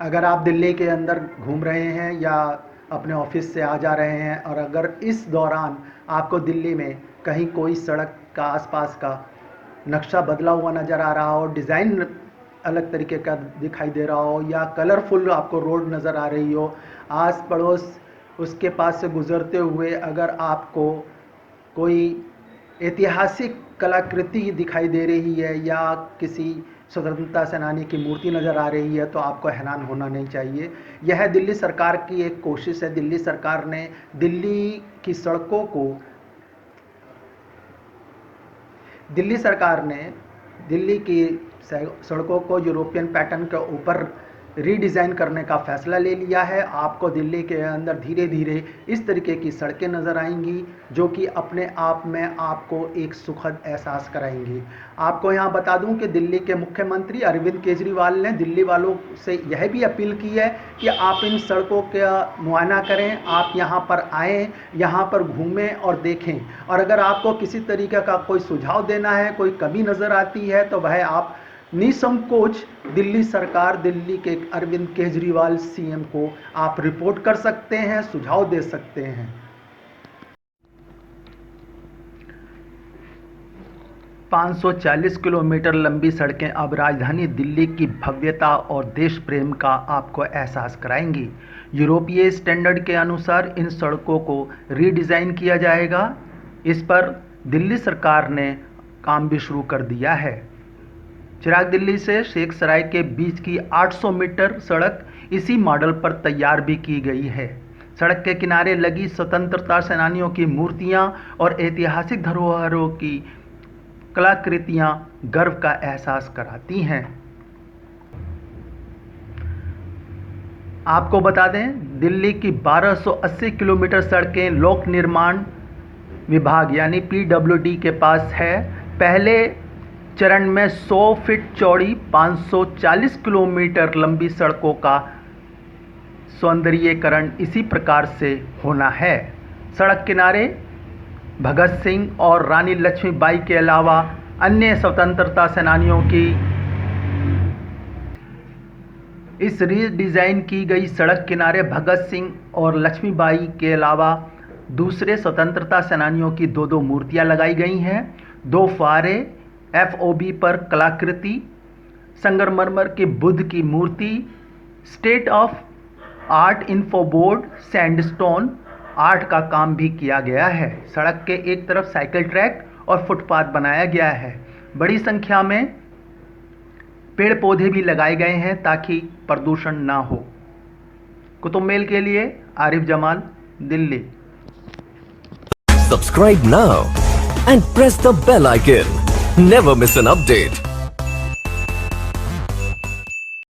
अगर आप दिल्ली के अंदर घूम रहे हैं या अपने ऑफिस से आ जा रहे हैं और अगर इस दौरान आपको दिल्ली में कहीं कोई सड़क का आसपास का नक्शा बदला हुआ नज़र आ रहा हो, डिज़ाइन अलग तरीके का दिखाई दे रहा हो या कलरफुल आपको रोड नज़र आ रही हो, आस पड़ोस उसके पास से गुज़रते हुए अगर आपको कोई ऐतिहासिक कलाकृति दिखाई दे रही है या किसी स्वतंत्रता सेनानी की मूर्ति नज़र आ रही है, तो आपको हैरान होना नहीं चाहिए। यह दिल्ली सरकार की एक कोशिश है। दिल्ली सरकार ने दिल्ली की सड़कों को यूरोपियन पैटर्न के ऊपर रीडिज़ाइन करने का फ़ैसला ले लिया है। आपको दिल्ली के अंदर धीरे धीरे इस तरीके की सड़कें नज़र आएंगी जो कि अपने आप में आपको एक सुखद एहसास कराएंगी। आपको यहाँ बता दूँ कि दिल्ली के मुख्यमंत्री अरविंद केजरीवाल ने दिल्ली वालों से यह भी अपील की है कि आप इन सड़कों का मुआयना करें, आप यहाँ पर आएँ, यहाँ पर घूमें और देखें, और अगर आपको किसी तरीके का कोई सुझाव देना है, कोई कमी नज़र आती है, तो वह आप निसंकोच दिल्ली सरकार, दिल्ली के अरविंद केजरीवाल सीएम को आप रिपोर्ट कर सकते हैं, सुझाव दे सकते हैं। 540 किलोमीटर लंबी सड़कें अब राजधानी दिल्ली की भव्यता और देश प्रेम का आपको एहसास कराएंगी। यूरोपीय स्टैंडर्ड के अनुसार इन सड़कों को रीडिज़ाइन किया जाएगा। इस पर दिल्ली सरकार ने काम भी शुरू कर दिया है। चिराग दिल्ली से शेख सराय के बीच की 800 मीटर सड़क इसी मॉडल पर तैयार भी की गई है। सड़क के किनारे लगी स्वतंत्रता सेनानियों की मूर्तियां और ऐतिहासिक धरोहरों की कलाकृतियां गर्व का एहसास कराती हैं। आपको बता दें, दिल्ली की 1280 किलोमीटर सड़कें लोक निर्माण विभाग यानी PWD के पास है। पहले चरण में 100 फीट चौड़ी 540 किलोमीटर लंबी सड़कों का सौंदर्यीकरण इसी प्रकार से होना है। सड़क किनारे भगत सिंह और रानी लक्ष्मीबाई के अलावा अन्य स्वतंत्रता सेनानियों की इस रीडिज़ाइन की गई सड़क किनारे भगत सिंह और लक्ष्मीबाई के अलावा दूसरे स्वतंत्रता सेनानियों की दो मूर्तियां लगाई गई हैं। 2 फुव्वारे, FOB पर कलाकृति, संगमरमर के बुद्ध की मूर्ति, state of art info board, sandstone art का काम भी किया गया है। सड़क के एक तरफ साइकिल ट्रैक और फुटपाथ बनाया गया है। बड़ी संख्या में पेड़ पौधे भी लगाए गए हैं ताकि प्रदूषण ना हो। कुतुब मेल के लिए Arif Jamal, Delhi. Subscribe now and press the bell icon. Never miss an update.